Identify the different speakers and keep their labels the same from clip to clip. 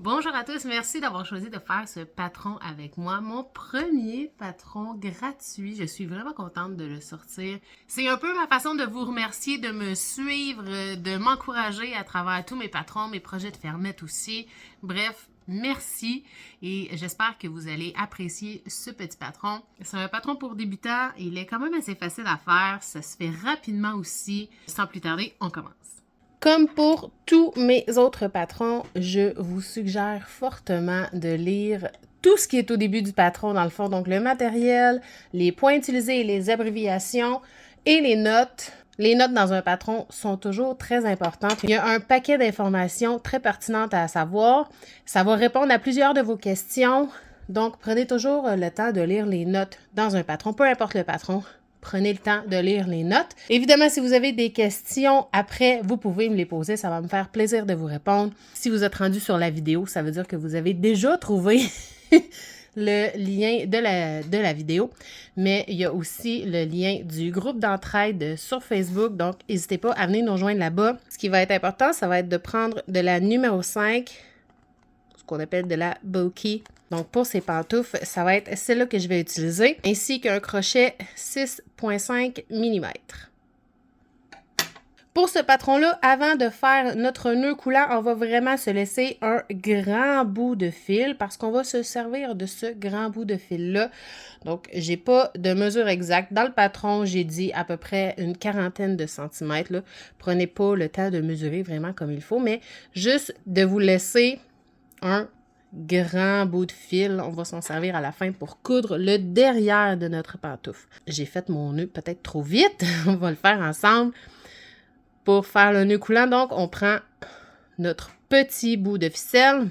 Speaker 1: Bonjour à tous, merci d'avoir choisi de faire ce patron avec moi. Mon premier patron gratuit, je suis vraiment contente de le sortir. C'est un peu ma façon de vous remercier, de me suivre, de m'encourager à travers tous mes patrons, mes projets de fermette aussi. Bref, merci et j'espère que vous allez apprécier ce petit patron. C'est un patron pour débutants, il est quand même assez facile à faire, ça se fait rapidement aussi. Sans plus tarder, on commence. Comme pour tous mes autres patrons, je vous suggère fortement de lire tout ce qui est au début du patron, dans le fond, donc le matériel, les points utilisés et les abréviations et les notes. Les notes dans un patron sont toujours très importantes. Il y a un paquet d'informations très pertinentes à savoir. Ça va répondre à plusieurs de vos questions. Donc, prenez toujours le temps de lire les notes dans un patron, peu importe le patron. Prenez le temps de lire les notes. Évidemment, si vous avez des questions après, vous pouvez me les poser. Ça va me faire plaisir de vous répondre. Si vous êtes rendu sur la vidéo, ça veut dire que vous avez déjà trouvé le lien de la vidéo. Mais il y a aussi le lien du groupe d'entraide sur Facebook. Donc, n'hésitez pas à venir nous rejoindre là-bas. Ce qui va être important, ça va être de prendre de la numéro 5, ce qu'on appelle de la bulky. Donc, pour ces pantoufles, ça va être celle-là que je vais utiliser, ainsi qu'un crochet 6,5 mm. Pour ce patron-là, avant de faire notre nœud coulant, on va vraiment se laisser un grand bout de fil parce qu'on va se servir de ce grand bout de fil-là. Donc, j'ai pas de mesure exacte. Dans le patron, j'ai dit à peu près une quarantaine de centimètres. Là. Prenez pas le temps de mesurer vraiment comme il faut, mais juste de vous laisser un grand bout de fil. On va s'en servir à la fin pour coudre le derrière de notre pantoufle. J'ai fait mon nœud peut-être trop vite. On va le faire ensemble pour faire le nœud coulant. Donc, on prend notre petit bout de ficelle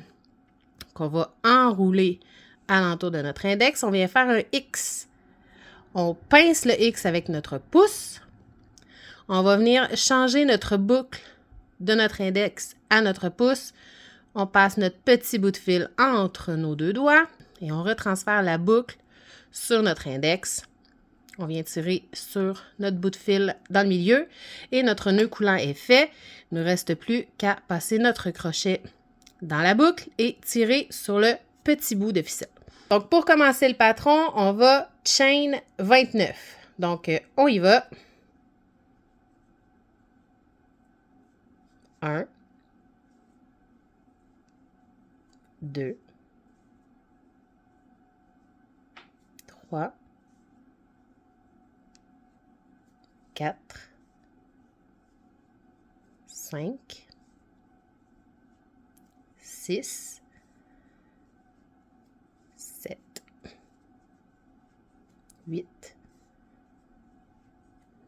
Speaker 1: qu'on va enrouler alentour de notre index. On vient faire un X. On pince le X avec notre pouce. On va venir changer notre boucle de notre index à notre pouce. On passe notre petit bout de fil entre nos deux doigts et on retransfère la boucle sur notre index. On vient tirer sur notre bout de fil dans le milieu et notre nœud coulant est fait. Il ne reste plus qu'à passer notre crochet dans la boucle et tirer sur le petit bout de ficelle. Donc, pour commencer le patron, on va chain 29. Donc, on y va. 1, 2, 3, 4, 5, 6, 7, 8,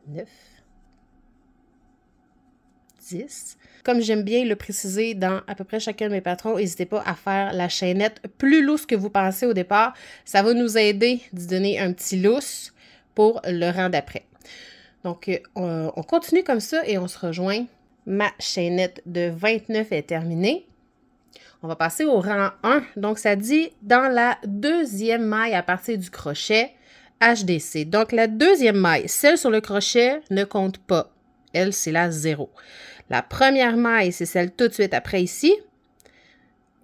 Speaker 1: 9, 10. Comme j'aime bien le préciser dans à peu près chacun de mes patrons, n'hésitez pas à faire la chaînette plus lousse que vous pensez au départ. Ça va nous aider d'y donner un petit lousse pour le rang d'après. Donc, on continue comme ça et on se rejoint. Ma chaînette de 29 est terminée. On va passer au rang 1. Donc, ça dit dans la deuxième maille à partir du crochet HDC. Donc, la deuxième maille, celle sur le crochet, ne compte pas. Elle, c'est la 0. La première maille, c'est celle tout de suite après ici.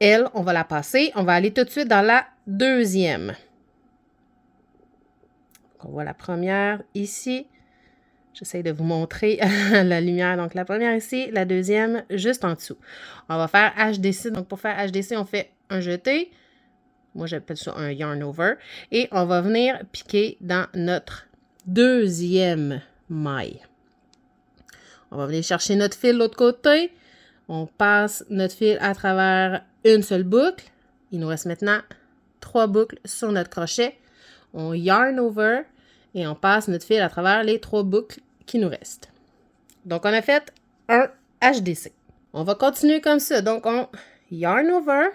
Speaker 1: Elle, on va la passer. On va aller tout de suite dans la deuxième. Donc, on voit la première ici. J'essaie de vous montrer la lumière. Donc, la première ici, la deuxième juste en dessous. On va faire HDC. Donc, pour faire HDC, on fait un jeté. Moi, j'appelle ça un yarn over. Et on va venir piquer dans notre deuxième maille. On va venir chercher notre fil de l'autre côté. On passe notre fil à travers une seule boucle. Il nous reste maintenant 3 boucles sur notre crochet. On yarn over et on passe notre fil à travers les 3 boucles qui nous restent. Donc, on a fait un HDC. On va continuer comme ça. Donc, on yarn over.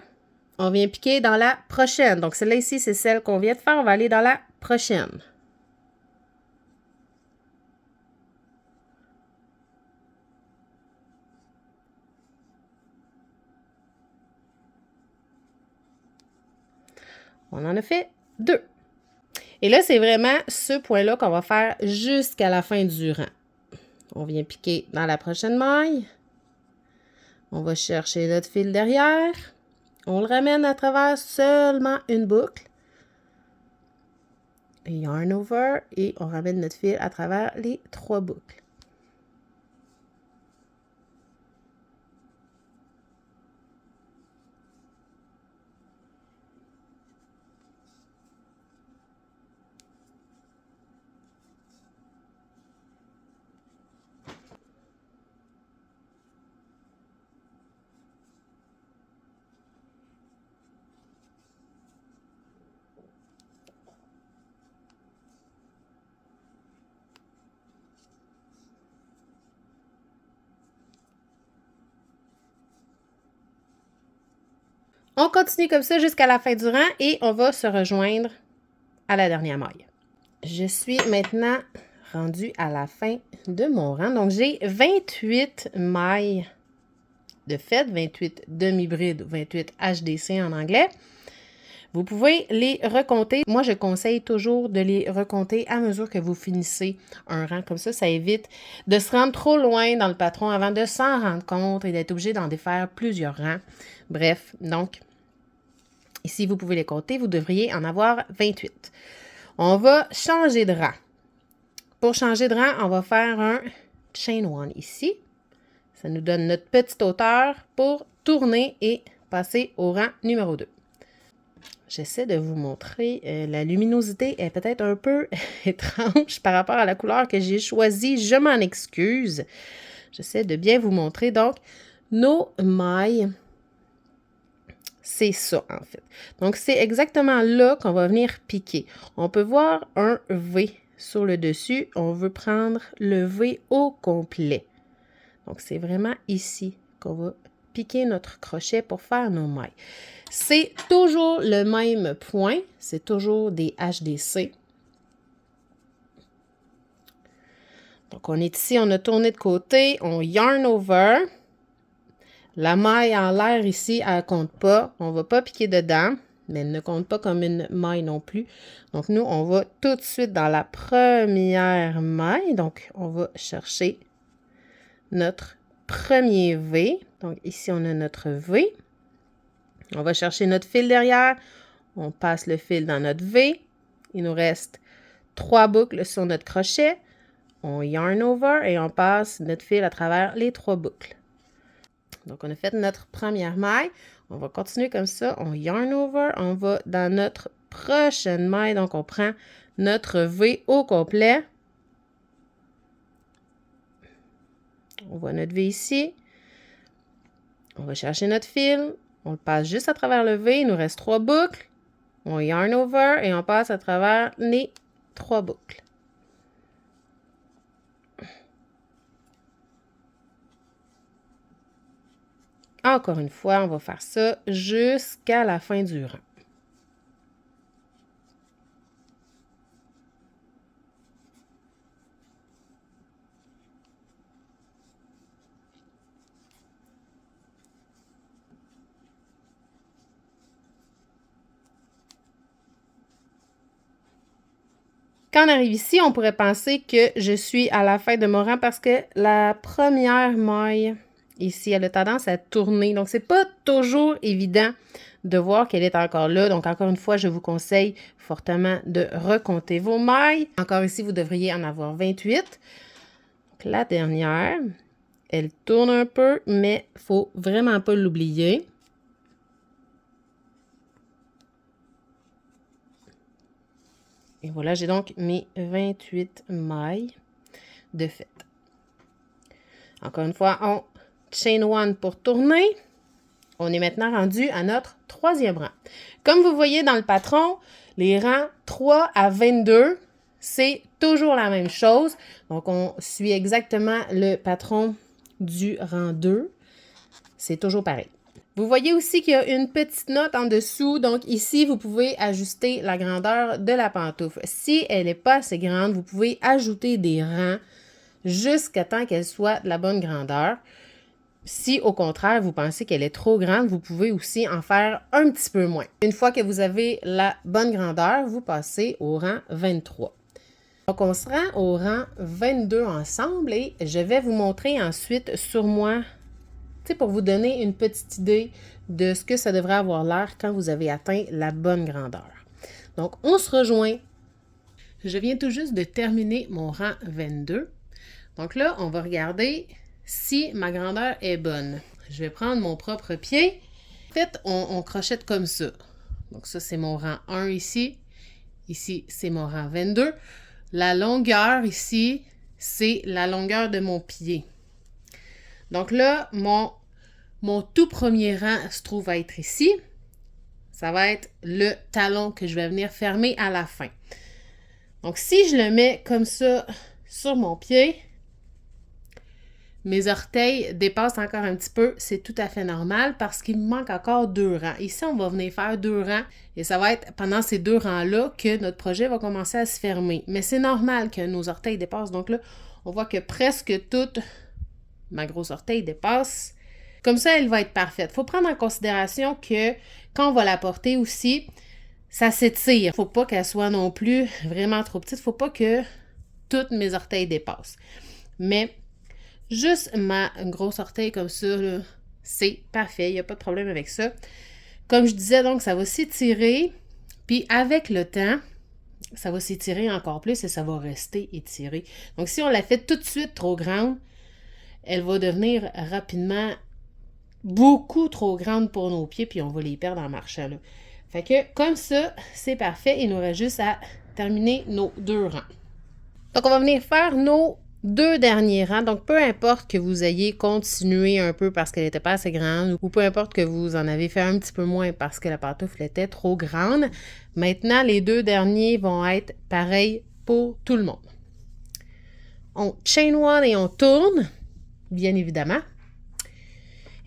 Speaker 1: On vient piquer dans la prochaine. Donc, celle-là ici, c'est celle qu'on vient de faire. On va aller dans la prochaine. On en a fait 2. Et là, c'est vraiment ce point-là qu'on va faire jusqu'à la fin du rang. On vient piquer dans la prochaine maille. On va chercher notre fil derrière. On le ramène à travers seulement une boucle. Yarn over et on ramène notre fil à travers les 3 boucles. On continue comme ça jusqu'à la fin du rang et on va se rejoindre à la dernière maille. Je suis maintenant rendue à la fin de mon rang. Donc, j'ai 28 mailles de fait, 28 demi-brides, 28 HDC en anglais. Vous pouvez les recompter. Moi, je conseille toujours de les recompter à mesure que vous finissez un rang. Comme ça évite de se rendre trop loin dans le patron avant de s'en rendre compte et d'être obligé d'en défaire plusieurs rangs. Bref, donc, ici, vous pouvez les compter. Vous devriez en avoir 28. On va changer de rang. Pour changer de rang, on va faire un chain one ici. Ça nous donne notre petite hauteur pour tourner et passer au rang numéro 2. J'essaie de vous montrer. La luminosité est peut-être un peu étrange par rapport à la couleur que j'ai choisie. Je m'en excuse. J'essaie de bien vous montrer. Donc, nos mailles, c'est ça en fait. Donc, c'est exactement là qu'on va venir piquer. On peut voir un V sur le dessus. On veut prendre le V au complet. Donc, c'est vraiment ici qu'on va piquer notre crochet pour faire nos mailles. C'est toujours le même point. C'est toujours des HDC. Donc, on est ici, on a tourné de côté, on yarn over. La maille en l'air ici, elle ne compte pas. On ne va pas piquer dedans, mais elle ne compte pas comme une maille non plus. Donc, nous, on va tout de suite dans la première maille. Donc, on va chercher notre premier V. Donc, ici, on a notre V. On va chercher notre fil derrière. On passe le fil dans notre V. Il nous reste 3 boucles sur notre crochet. On yarn over et on passe notre fil à travers les 3 boucles. Donc, on a fait notre première maille. On va continuer comme ça. On yarn over. On va dans notre prochaine maille. Donc, on prend notre V au complet. On voit notre V ici. On va chercher notre fil. On le passe juste à travers le V. Il nous reste 3 boucles. On yarn over et on passe à travers les 3 boucles. Encore une fois, on va faire ça jusqu'à la fin du rang. Quand on arrive ici, on pourrait penser que je suis à la fin de mon rang parce que la première maille ici, elle a tendance à tourner. Donc, c'est pas toujours évident de voir qu'elle est encore là. Donc, encore une fois, je vous conseille fortement de recompter vos mailles. Encore ici, vous devriez en avoir 28. Donc, la dernière, elle tourne un peu, mais il ne faut vraiment pas l'oublier. Et voilà, j'ai donc mes 28 mailles de fait. Encore une fois, on chain one pour tourner. On est maintenant rendu à notre 3e rang. Comme vous voyez dans le patron, les rangs 3 à 22, c'est toujours la même chose. Donc, on suit exactement le patron du rang 2. C'est toujours pareil. Vous voyez aussi qu'il y a une petite note en dessous. Donc, ici, vous pouvez ajuster la grandeur de la pantoufle. Si elle n'est pas assez grande, vous pouvez ajouter des rangs jusqu'à temps qu'elle soit de la bonne grandeur. Si, au contraire, vous pensez qu'elle est trop grande, vous pouvez aussi en faire un petit peu moins. Une fois que vous avez la bonne grandeur, vous passez au rang 23. Donc, on se rend au rang 22 ensemble et je vais vous montrer ensuite sur moi sais, pour vous donner une petite idée de ce que ça devrait avoir l'air quand vous avez atteint la bonne grandeur. Donc, on se rejoint. Je viens tout juste de terminer mon rang 22. Donc là, on va regarder si ma grandeur est bonne. Je vais prendre mon propre pied. En fait, on crochette comme ça. Donc ça, c'est mon rang 1 ici. Ici, c'est mon rang 22. La longueur ici, c'est la longueur de mon pied. Donc là, mon tout premier rang se trouve à être ici. Ça va être le talon que je vais venir fermer à la fin. Donc si je le mets comme ça sur mon pied, mes orteils dépassent encore un petit peu, c'est tout à fait normal parce qu'il me manque encore 2 rangs. Ici, on va venir faire 2 rangs et ça va être pendant ces 2 rangs-là que notre projet va commencer à se fermer. Mais c'est normal que nos orteils dépassent. Donc là, on voit que presque toute ma grosse orteil dépasse. Comme ça, elle va être parfaite. Il faut prendre en considération que quand on va la porter aussi, ça s'étire. Il ne faut pas qu'elle soit non plus vraiment trop petite. Il ne faut pas que toutes mes orteils dépassent. Mais juste ma grosse orteil comme ça, c'est parfait. Il n'y a pas de problème avec ça. Comme je disais, donc, ça va s'étirer. Puis avec le temps, ça va s'étirer encore plus et ça va rester étiré. Donc, si on la fait tout de suite trop grande, elle va devenir rapidement beaucoup trop grande pour nos pieds, puis on va les perdre en marchant, là. Fait que, comme ça, c'est parfait. Il nous reste juste à terminer nos 2 rangs. Donc, on va venir faire nos 2 derniers rangs. Donc, peu importe que vous ayez continué un peu parce qu'elle n'était pas assez grande ou peu importe que vous en avez fait un petit peu moins parce que la pantoufle était trop grande, maintenant, les 2 derniers vont être pareils pour tout le monde. On chain one et on tourne, bien évidemment.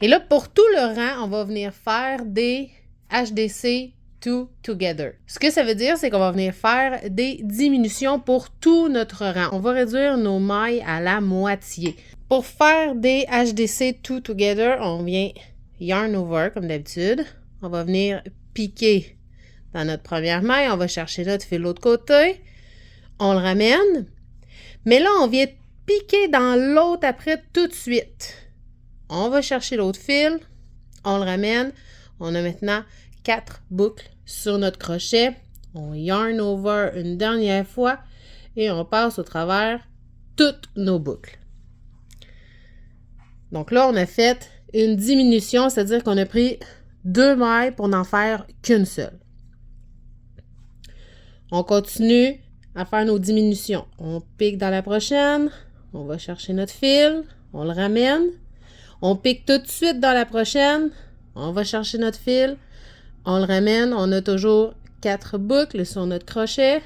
Speaker 1: Et là, pour tout le rang, on va venir faire des HDC two together. Ce que ça veut dire, c'est qu'on va venir faire des diminutions pour tout notre rang. On va réduire nos mailles à la moitié. Pour faire des HDC two together, on vient yarn over comme d'habitude. On va venir piquer dans notre première maille. On va chercher notre fil de l'autre côté. On le ramène. Mais là, on vient piquer dans l'autre après tout de suite. On va chercher l'autre fil. On le ramène. On a maintenant 4 boucles sur notre crochet. On yarn over une dernière fois et on passe au travers toutes nos boucles. Donc là, on a fait une diminution, c'est-à-dire qu'on a pris 2 mailles pour n'en faire qu'une seule. On continue à faire nos diminutions. On pique dans la prochaine, on va chercher notre fil, on le ramène. On pique tout de suite dans la prochaine, on va chercher notre fil, on le ramène. On a toujours 4 boucles sur notre crochet.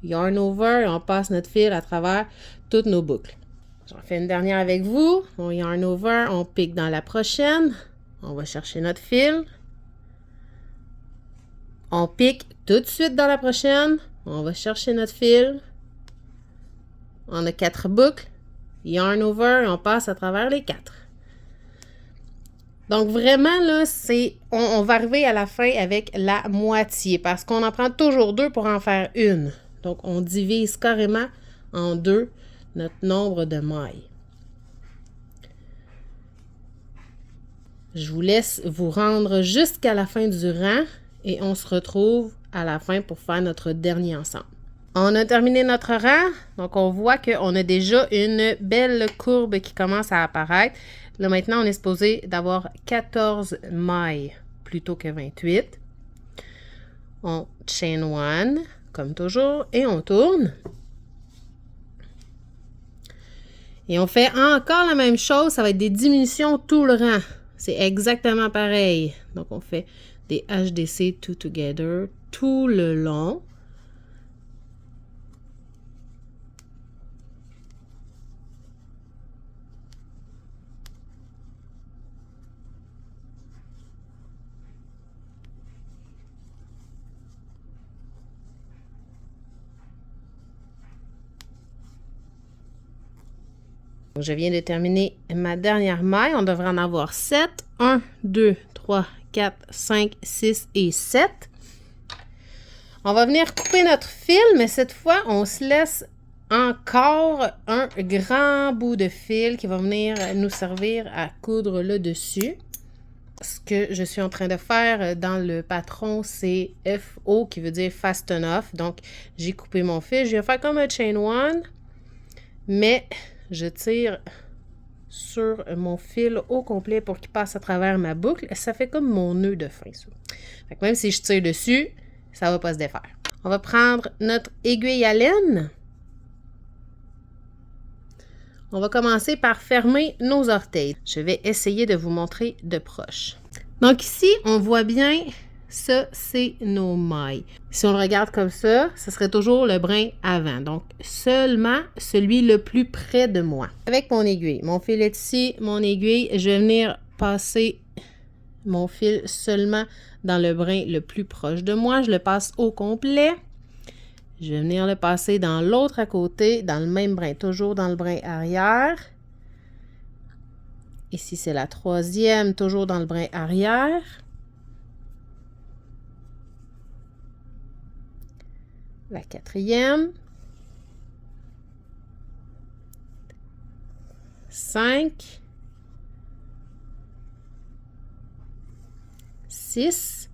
Speaker 1: Yarn over et on passe notre fil à travers toutes nos boucles. J'en fais une dernière avec vous. On yarn over, on pique dans la prochaine. On va chercher notre fil. On pique tout de suite dans la prochaine. On va chercher notre fil. On a 4 boucles. Yarn over et on passe à travers les 4. Donc, vraiment, là, on va arriver à la fin avec la moitié parce qu'on en prend toujours 2 pour en faire une. Donc, on divise carrément en 2 notre nombre de mailles. Je vous laisse vous rendre jusqu'à la fin du rang et on se retrouve à la fin pour faire notre dernier ensemble. On a terminé notre rang, donc on voit qu'on a déjà une belle courbe qui commence à apparaître. Là, maintenant, on est supposé d'avoir 14 mailles plutôt que 28. On chain one, comme toujours, et on tourne. Et on fait encore la même chose, ça va être des diminutions tout le rang. C'est exactement pareil. Donc, on fait des HDC two together tout le long. Je viens de terminer ma dernière maille. On devrait en avoir 7. 1, 2, 3, 4, 5, 6 et 7. On va venir couper notre fil, mais cette fois, on se laisse encore un grand bout de fil qui va venir nous servir à coudre le dessus. Ce que je suis en train de faire dans le patron, c'est FO qui veut dire Fast Enough. Donc, j'ai coupé mon fil. Je vais faire comme un chain one, mais je tire sur mon fil au complet pour qu'il passe à travers ma boucle. Ça fait comme mon nœud de fin, ça. Fait que même si je tire dessus, ça ne va pas se défaire. On va prendre notre aiguille à laine. On va commencer par fermer nos orteils. Je vais essayer de vous montrer de proche. Donc ici, on voit bien, ça, c'est nos mailles. Si on le regarde comme ça, ce serait toujours le brin avant. Donc, seulement celui le plus près de moi. Avec mon aiguille, mon fil est ici, mon aiguille, je vais venir passer mon fil seulement dans le brin le plus proche de moi. Je le passe au complet. Je vais venir le passer dans l'autre à côté, dans le même brin, toujours dans le brin arrière. Ici, c'est la troisième, toujours dans le brin arrière. La quatrième. 5. 6.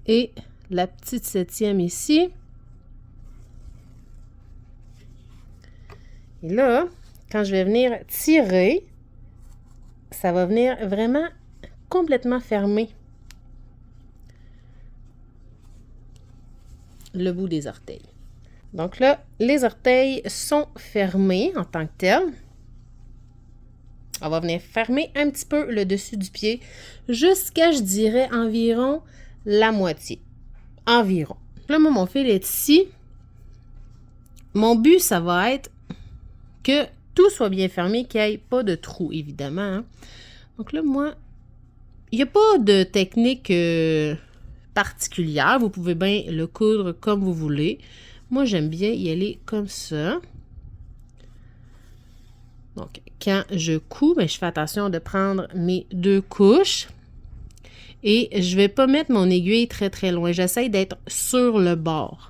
Speaker 1: Et la petite septième ici. Et là, quand je vais venir tirer, ça va venir vraiment complètement fermer le bout des orteils. Donc là, les orteils sont fermés en tant que tels. On va venir fermer un petit peu le dessus du pied jusqu'à, je dirais, environ la moitié. Environ. Là, moi, mon fil est ici. Mon but, ça va être que tout soit bien fermé, qu'il n'y ait pas de trou, évidemment. Hein. Donc là, moi, il n'y a pas de technique particulière. Vous pouvez bien le coudre comme vous voulez. Moi, j'aime bien y aller comme ça. Donc, quand je couds, bien, je fais attention de prendre mes 2 couches. Et je ne vais pas mettre mon aiguille très, très loin. J'essaie d'être sur le bord.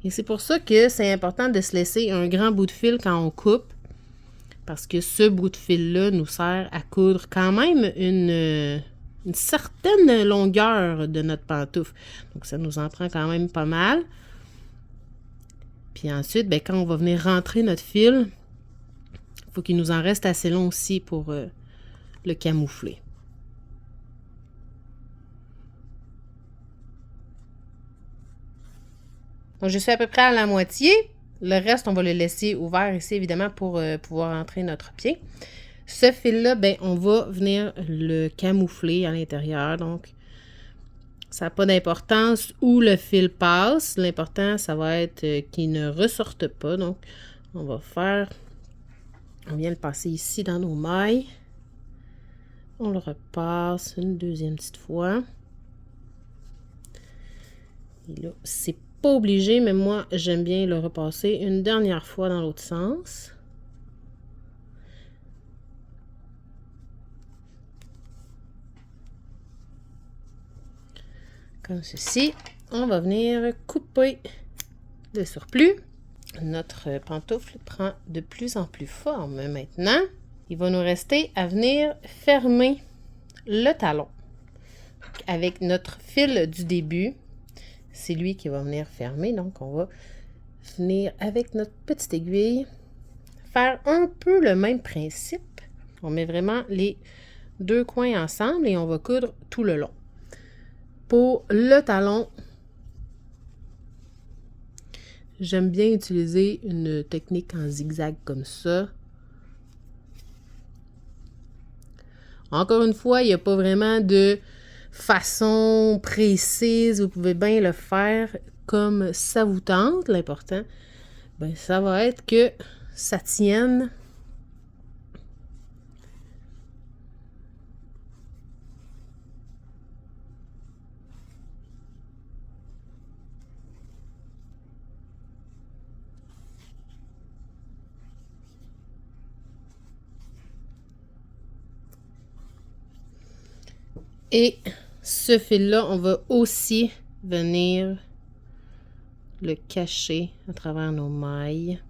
Speaker 1: Et c'est pour ça que c'est important de se laisser un grand bout de fil quand on coupe. Parce que ce bout de fil-là nous sert à coudre quand même une certaine longueur de notre pantoufle. Donc, ça nous en prend quand même pas mal. Puis ensuite, bien, quand on va venir rentrer notre fil, il faut qu'il nous en reste assez long aussi pour le camoufler. Donc, je suis à peu près à la moitié. Le reste, on va le laisser ouvert ici, évidemment, pour pouvoir entrer notre pied. Ce fil-là, ben, on va venir le camoufler à l'intérieur. Donc, ça n'a pas d'importance où le fil passe. L'important, ça va être qu'il ne ressorte pas. Donc, on vient le passer ici dans nos mailles. On le repasse une deuxième petite fois. Et là, c'est pas obligé, mais moi, j'aime bien le repasser une dernière fois dans l'autre sens. Comme ceci. On va venir couper le surplus. Notre pantoufle prend de plus en plus forme maintenant. Il va nous rester à venir fermer le talon. Avec notre fil du début, c'est lui qui va venir fermer. Donc, on va venir avec notre petite aiguille faire un peu le même principe. On met vraiment les 2 coins ensemble et on va coudre tout le long. Pour le talon, j'aime bien utiliser une technique en zigzag comme ça. Encore une fois, il n'y a pas vraiment de façon précise. Vous pouvez bien le faire comme ça vous tente. L'important, ben, ça va être que ça tienne. Et Ce fil-là, on va aussi venir le cacher à travers nos mailles.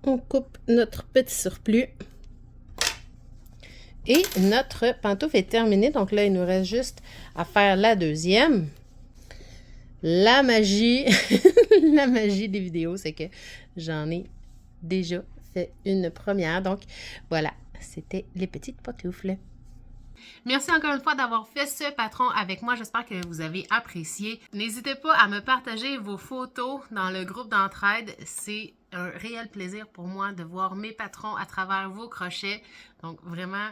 Speaker 1: On coupe notre petit surplus. Et notre pantoufle est terminée. Donc là, il nous reste juste à faire la deuxième. La magie, la magie des vidéos, c'est que j'en ai déjà fait une première. Donc voilà, c'était les petites pantoufles. Merci encore une fois d'avoir fait ce patron avec moi. J'espère que vous avez apprécié. N'hésitez pas à me partager vos photos dans le groupe d'entraide. C'est un réel plaisir pour moi de voir mes patrons à travers vos crochets. Donc vraiment,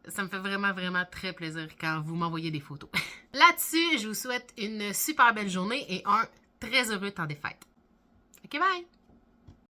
Speaker 1: ça me fait vraiment très plaisir quand vous m'envoyez des photos. Là-dessus, je vous souhaite une super belle journée et un très heureux temps des fêtes. Ok, bye!